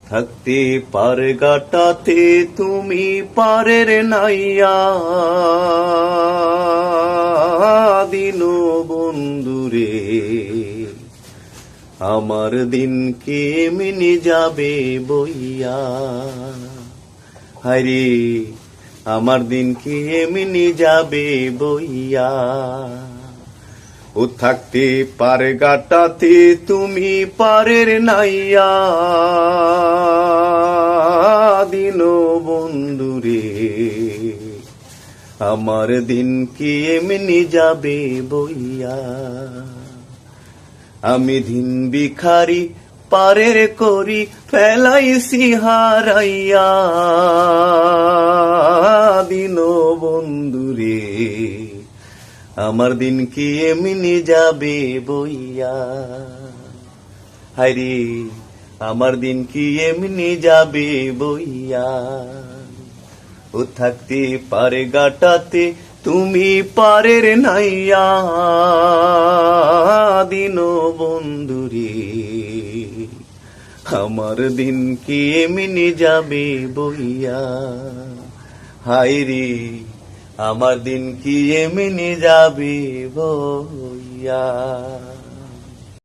থাকতে পার গাটাতে তুমি পারের নাইয়া দিন বন্ধুরে আমার দিন কেমনি যাবে বইয়া হায়রে আমার দিন কেমনি যাবে বইয়া ও থাকতে পার গাটাতে তুমি পারের নাইয়া দিন বন্ধুরে আমার দিন কি এমনি যাবে বইয়া আমি দিন ভিখারি পারের করি ফেলাইছি হারাইয়া দিন বন্ধুরে আমার দিন কি এমনি যাবে বইয়া হায়রে আমার দিন কি এমনি যাবে বইয়া ও থাকতে পারে গাটাতে তুমি পারের নাইয়া দিন বন্ধুরে আমার দিন কি এমনি যাবে বইয়া হায়রে আমার দিন কি এমনি যাবে বইয়া।